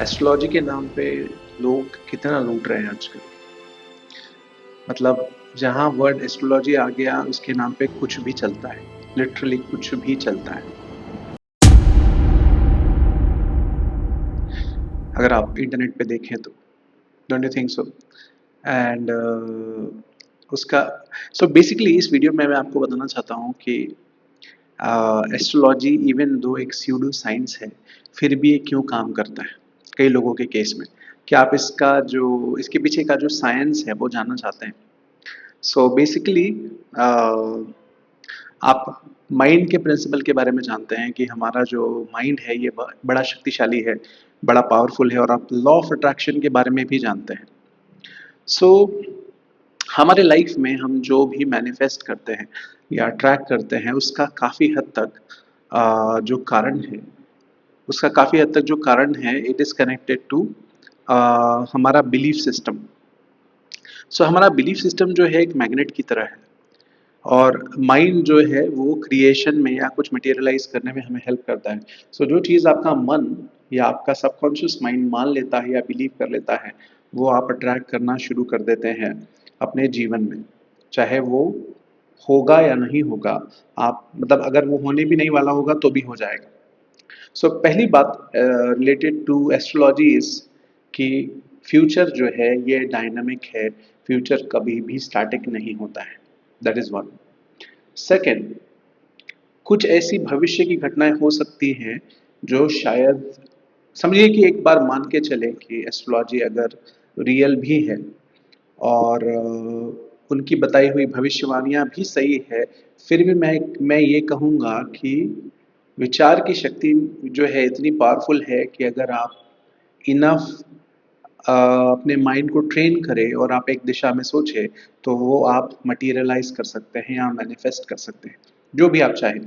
Astrology के नाम पे लोग कितना लूट रहे हैं आजकल। मतलब जहाँ वर्ड एस्ट्रोलॉजी आ गया उसके नाम पे कुछ भी चलता है, लिटरली कुछ भी चलता है। अगर आप इंटरनेट पे देखें तो don't you think so? And उसका सो बेसिकली इस वीडियो में मैं आपको बताना चाहता हूँ कि एस्ट्रोलॉजी इवन दो एक स्यूडो साइंस है, फिर भी ये क्यों काम करता है कई लोगों के केस में। क्या आप इसके पीछे का जो साइंस है वो जानना चाहते हैं? सो बेसिकली आप माइंड के प्रिंसिपल के बारे में जानते हैं कि हमारा जो माइंड है ये बड़ा शक्तिशाली है, बड़ा पावरफुल है, और आप लॉ ऑफ अट्रैक्शन के बारे में भी जानते हैं। सो हमारे लाइफ में हम जो भी मैनिफेस्ट करते हैं या अट्रैक्ट करते हैं उसका काफ़ी हद तक जो कारण है उसका काफ़ी हद तक जो कारण है इट इज़ कनेक्टेड टू हमारा बिलीफ सिस्टम। सो हमारा बिलीफ सिस्टम जो है एक मैग्नेट की तरह है, और माइंड जो है वो क्रिएशन में या कुछ मटेरियलाइज करने में हमें हेल्प करता है। सो जो चीज़ आपका मन या आपका सबकॉन्शियस माइंड मान लेता है या बिलीव कर लेता है, वो आप अट्रैक्ट करना शुरू कर देते हैं अपने जीवन में, चाहे वो होगा या नहीं होगा। आप मतलब अगर वो होने भी नहीं वाला होगा तो भी हो जाएगा। सो पहली बात रिलेटेड टू एस्ट्रोलॉजी इज कि फ्यूचर जो है ये डायनामिक है, फ्यूचर कभी भी स्टैटिक नहीं होता है। That is one. सेकेंड, कुछ ऐसी भविष्य की घटनाएं हो सकती हैं जो शायद, समझिए कि एक बार मान के चले कि एस्ट्रोलॉजी अगर रियल भी है और उनकी बताई हुई भविष्यवाणियां भी सही है, फिर भी मैं ये कहूँगा कि विचार की शक्ति जो है इतनी पावरफुल है कि अगर आप इनफ अपने माइंड को ट्रेन करें और आप एक दिशा में सोचें, तो वो आप मटेरियलाइज कर सकते हैं या मैनिफेस्ट कर सकते हैं जो भी आप चाहें।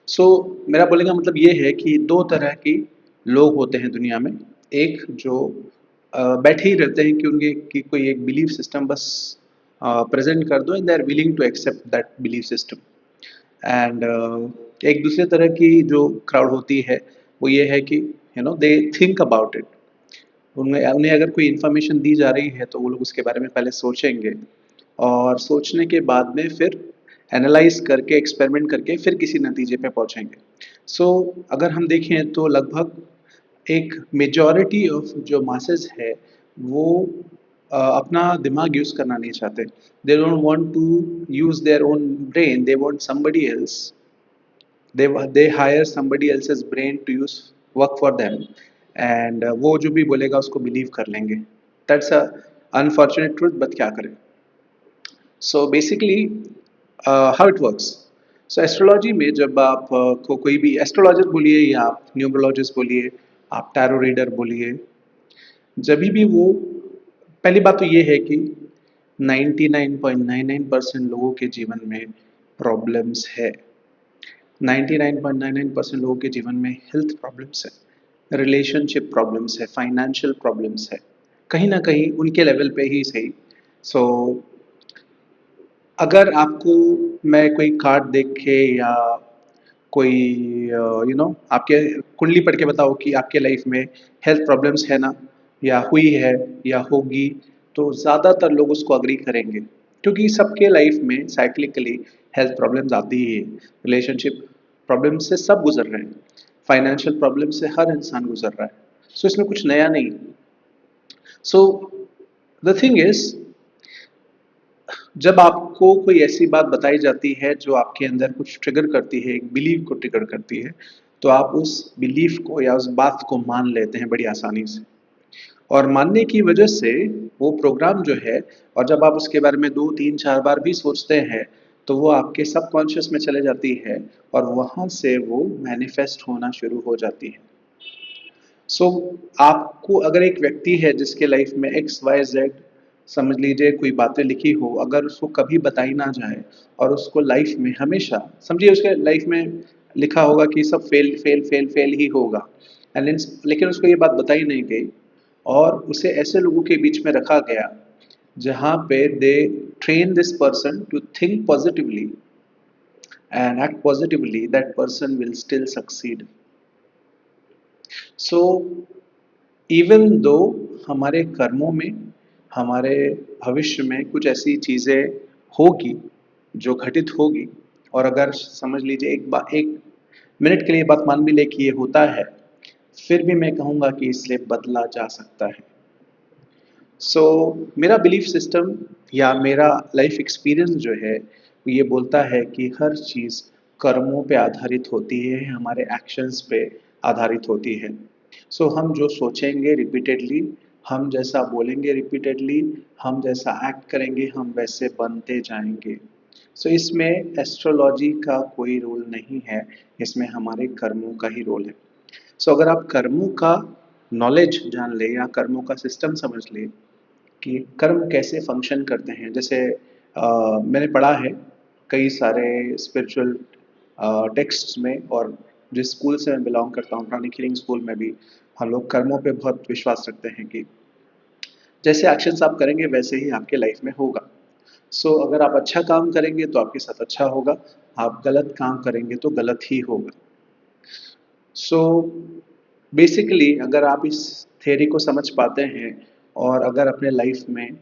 सो मेरा बोलने का मतलब ये है कि दो तरह के लोग होते हैं दुनिया में। एक जो बैठे ही रहते हैं कि उनके कि कोई एक बिलीफ सिस्टम बस प्रेजेंट कर दो and they are willing to accept that belief system. And एक दूसरे तरह की जो क्राउड होती है वो ये है कि दे थिंक अबाउट इट। उन्हें उन्हें अगर कोई इन्फॉर्मेशन दी जा रही है तो वो लोग उसके बारे में पहले सोचेंगे, और सोचने के बाद में फिर एनालाइज करके एक्सपेरिमेंट करके फिर किसी नतीजे पे पहुंचेंगे। सो अगर हम देखें तो लगभग एक मेजॉरिटी ऑफ जो मासेस है वो अपना दिमाग यूज करना नहीं चाहते। They don't want to use their own brain, they want somebody else, they hire somebody else's brain to use work for them, and वो जो भी बोलेगा उसको बिलीव कर लेंगे। That's a unfortunate truth, but क्या करें। So basically how it works. So astrology में जब आप को कोई भी एस्ट्रोलॉजर बोलिए या आप न्यूमरोलॉजिस्ट बोलिए, आप टैरो रीडर बोलिए, जब भी वो, पहली बात तो ये है कि 99.99% लोगों के जीवन में प्रॉब्लम्स है। 99.99% लोगों के जीवन में हेल्थ प्रॉब्लम्स है, रिलेशनशिप प्रॉब्लम्स है, फाइनेंशियल प्रॉब्लम्स है, कहीं ना कहीं उनके लेवल पे ही सही। सो अगर आपको मैं कोई कार्ड देख के या कोई आपके कुंडली पढ़ के बताओ कि आपके लाइफ में हेल्थ प्रॉब्लम्स है ना, या हुई है या होगी, तो ज़्यादातर लोग उसको अग्री करेंगे, क्योंकि सबके लाइफ में साइक्लिकली हेल्थ प्रॉब्लम्स आती ही है। रिलेशनशिप प्रॉब्लम से सब गुजर रहे हैं, फाइनेंशियल प्रॉब्लम से हर इंसान गुजर रहा है। सो इसमें कुछ नया नहीं। सो द थिंग इज, जब आपको कोई ऐसी बात बताई जाती है जो आपके अंदर कुछ ट्रिगर करती है, एक बिलीफ को ट्रिगर करती है, तो आप उस बिलीफ को या उस बात को मान लेते हैं बड़ी आसानी से, और मानने की वजह से वो प्रोग्राम जो है, और जब आप उसके बारे में 2 3 4 बार भी सोचते हैं तो वो आपके सबकॉन्शियस में चले जाती है, और वहां से वो मैनिफेस्ट होना शुरू हो जाती है। सो आपको अगर एक व्यक्ति है जिसके लाइफ में XYZ, समझ लीजिए कोई बातें लिखी हो, अगर उसको कभी बताई ना जाए और उसको लाइफ में हमेशा, समझिए उसके लाइफ में लिखा होगा कि सब फेल फेल फेल फेल ही होगा, एंड लेकिन उसको ये बात बताई नहीं गई, और उसे ऐसे लोगों के बीच में रखा गया जहाँ पे they train this person to think positively and act positively, that person will still succeed. So even though हमारे कर्मों में, हमारे भविष्य में कुछ ऐसी चीज़ें होगी जो घटित होगी, और अगर समझ लीजिए एक मिनट के लिए बात मान भी ले कि ये होता है, फिर भी मैं कहूँगा कि इसे बदला जा सकता है। सो मेरा बिलीफ सिस्टम या मेरा लाइफ एक्सपीरियंस जो है वो ये बोलता है कि हर चीज़ कर्मों पे आधारित होती है, हमारे एक्शंस पे आधारित होती है। सो हम जो सोचेंगे रिपीटेडली, हम जैसा बोलेंगे रिपीटेडली, हम जैसा एक्ट करेंगे, हम वैसे बनते जाएंगे। सो इसमें एस्ट्रोलॉजी का कोई रोल नहीं है, इसमें हमारे कर्मों का ही रोल है। सो अगर आप कर्मों का नॉलेज जान ले या कर्मों का सिस्टम समझ ले कि कर्म कैसे फंक्शन करते हैं, जैसे मैंने पढ़ा है कई सारे स्पिरिचुअल टेक्स्ट्स में, और जिस स्कूल से मैं बिलोंग करता हूँ प्राणिक हीलिंग स्कूल में भी हम लोग कर्मों पे बहुत विश्वास रखते हैं कि जैसे एक्शंस आप करेंगे वैसे ही आपके लाइफ में होगा। सो अगर आप अच्छा काम करेंगे तो आपके साथ अच्छा होगा, आप गलत काम करेंगे तो गलत ही होगा। सो बेसिकली अगर आप इस थ्योरी को समझ पाते हैं, और अगर अपने लाइफ में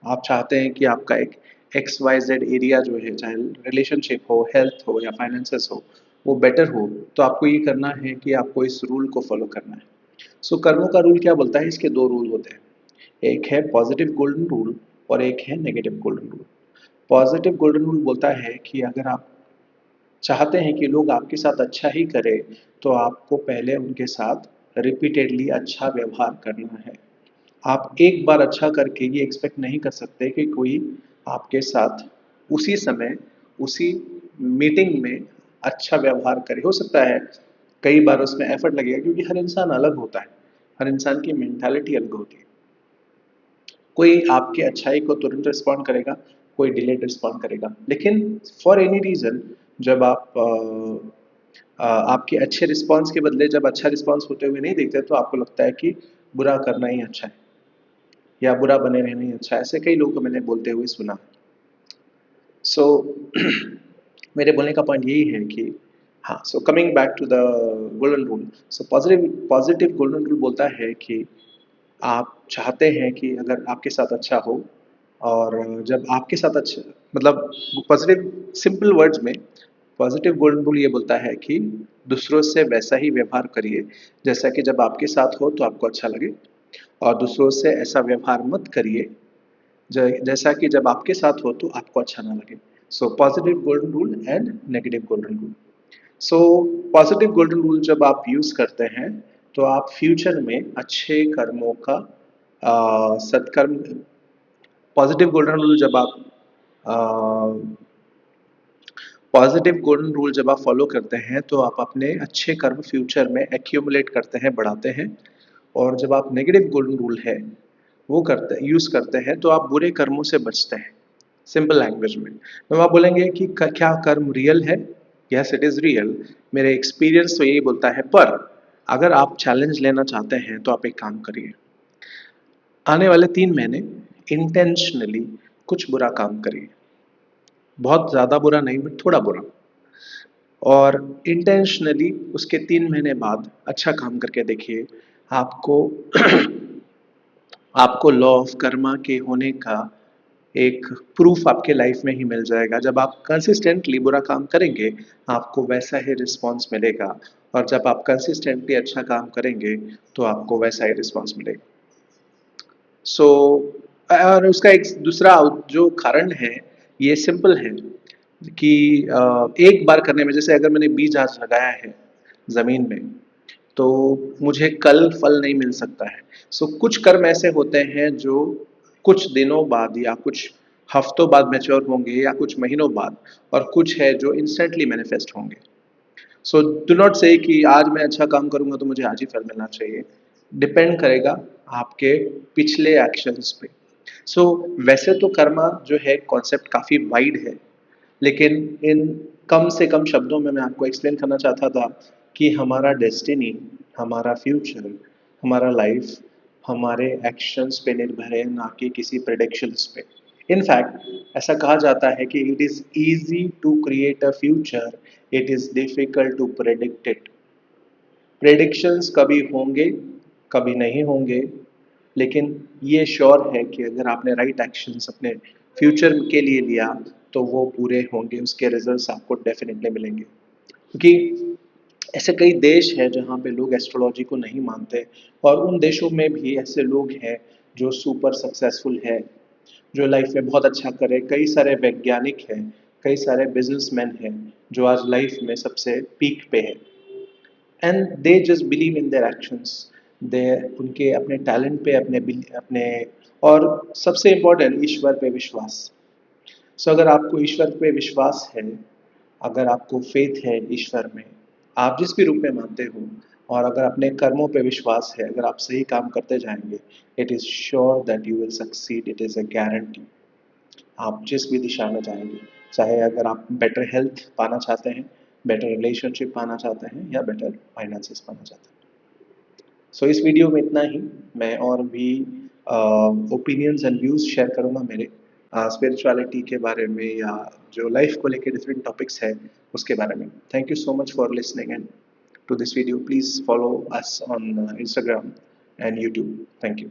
आप चाहते हैं कि आपका एक एक्स वाई जेड एरिया जो है, चाहे रिलेशनशिप हो, हेल्थ हो या फाइनेंसेस हो, वो बेटर हो, तो आपको ये करना है कि आपको इस रूल को फॉलो करना है। सो कर्मों का रूल क्या बोलता है? इसके दो रूल होते हैं, एक है पॉजिटिव गोल्डन रूल और एक है negative golden rule. Positive golden rule बोलता है कि अगर आप चाहते हैं कि लोग आपके साथ अच्छा ही करें, तो आपको पहले उनके साथ रिपीटेडली अच्छा व्यवहार करना है। आप एक बार अच्छा करके ये एक्सपेक्ट नहीं कर सकते कि कोई आपके साथ उसी समय, उसी मीटिंग में अच्छा व्यवहार करे। हो सकता है कई बार उसमें एफर्ट लगेगा, क्योंकि हर इंसान अलग होता है, हर इंसान की मेंटालिटी अलग होती है। कोई आपके अच्छाई को तुरंत रिस्पॉन्ड करेगा, कोई डिलेड रिस्पॉन्ड करेगा। लेकिन फॉर एनी रीज़न जब आप आपके अच्छे रिस्पॉन्स के बदले जब अच्छा रिस्पॉन्स होते हुए नहीं देखते, तो आपको लगता है कि बुरा करना ही अच्छा है या बुरा बने रहना ही अच्छा है। ऐसे कई लोगों को मैंने बोलते हुए सुना। सो मेरे बोलने का पॉइंट यही है कि हाँ, so coming back to the golden rule. So positive positive golden rule बोलता है कि आप चाहते हैं कि अगर आपके साथ अच्छा हो, और जब आपके साथ अच्छा, मतलब पॉजिटिव सिंपल वर्ड्स में पॉजिटिव गोल्डन रूल ये बोलता है कि दूसरों से वैसा ही व्यवहार करिए जैसा कि जब आपके साथ हो तो आपको अच्छा लगे, और दूसरों से ऐसा व्यवहार मत करिए जैसा कि जब आपके साथ हो तो आपको अच्छा ना लगे। So positive golden rule and negative golden rule. So positive golden rule जब आप यूज करते हैं, तो आप फ्यूचर में अच्छे कर्मों का सत्कर्म, पॉजिटिव गोल्डन रूल जब आप पॉजिटिव गोल्डन रूल जब आप फॉलो करते हैं, तो आप अपने अच्छे कर्म फ्यूचर में एक्यूमुलेट करते हैं, बढ़ाते हैं। और जब आप नेगेटिव गोल्डन रूल है वो करते यूज करते हैं, तो आप बुरे कर्मों से बचते हैं। सिंपल लैंग्वेज में तो आप बोलेंगे कि क्या कर्म रियल है? Yes, it is real. मेरे एक्सपीरियंस तो यही बोलता है। पर अगर आप चैलेंज लेना चाहते हैं तो आप एक काम करिए, आने वाले 3 महीने इंटेंशनली कुछ बुरा काम करिए। बहुत ज्यादा बुरा नहीं, बट थोड़ा बुरा। और इंटेंशनली उसके 3 महीने बाद अच्छा काम करके देखिए। आपको आपको लॉ ऑफ कर्मा के होने का एक प्रूफ आपके लाइफ में ही मिल जाएगा। जब आप कंसिस्टेंटली बुरा काम करेंगे, आपको वैसा ही रिस्पॉन्स मिलेगा, और जब आप कंसिस्टेंटली अच्छा काम करेंगे तो आपको वैसा ही रिस्पॉन्स मिलेगा। सो और उसका एक दूसरा जो कारण है, ये सिंपल है कि एक बार करने में, जैसे अगर मैंने बीज आज लगाया है जमीन में, तो मुझे कल फल नहीं मिल सकता है। सो कुछ कर्म ऐसे होते हैं जो कुछ दिनों बाद या कुछ हफ्तों बाद मैच्योर होंगे, या कुछ महीनों बाद, और कुछ है जो इंस्टेंटली मैनिफेस्ट होंगे। सो डू नॉट से कि आज मैं अच्छा काम करूंगा तो मुझे आज ही फल मिलना चाहिए। डिपेंड करेगा आपके पिछले एक्शंस पे। सो वैसे तो कर्मा जो है कॉन्सेप्ट काफी वाइड है, लेकिन इन कम से कम शब्दों में मैं आपको एक्सप्लेन करना चाहता था कि हमारा डेस्टिनी, हमारा फ्यूचर, हमारा लाइफ हमारे एक्शंस पे निर्भर है, ना कि किसी प्रेडिक्शंस पे। इनफैक्ट ऐसा कहा जाता है कि it is easy to create a future, it is difficult to predict it. Predictions कभी होंगे, कभी नहीं होंगे, लेकिन ये श्योर है कि अगर आपने राइट एक्शंस अपने फ्यूचर के लिए लिया तो वो पूरे होंगे, उसके रिजल्ट्स आपको डेफिनेटली मिलेंगे। क्योंकि ऐसे कई देश हैं जहाँ पे लोग एस्ट्रोलॉजी को नहीं मानते, और उन देशों में भी ऐसे लोग हैं जो सुपर सक्सेसफुल है, जो लाइफ में बहुत अच्छा करे। कई सारे वैज्ञानिक हैं, कई सारे बिजनेसमैन हैं जो आज लाइफ में सबसे पीक पे है, and they just believe in their actions. They उनके अपने टैलेंट पे, अपने और सबसे इम्पोर्टेंट ईश्वर पे विश्वास। सो अगर आपको ईश्वर पे विश्वास है, अगर आपको फेथ है ईश्वर में, आप जिस भी रूप में मानते हो, और अगर अपने कर्मों पे विश्वास है, अगर आप सही काम करते जाएंगे, it is sure that you will succeed, it is a guarantee. आप जिस भी दिशा में जाएंगे, चाहे अगर आप बेटर हेल्थ पाना चाहते हैं, बेटर रिलेशनशिप पाना चाहते हैं, या बेटर फाइनेंसेस पाना चाहते हैं। सो इस वीडियो में इतना ही। मैं और भी ओपिनियंस एंड व्यूज़ शेयर करूँगा मेरे स्पिरिचुअलिटी के बारे में, या जो लाइफ को लेके डिफरेंट टॉपिक्स है उसके बारे में। Thank you so much for listening and to this video. Please follow us on Instagram and YouTube. Thank you.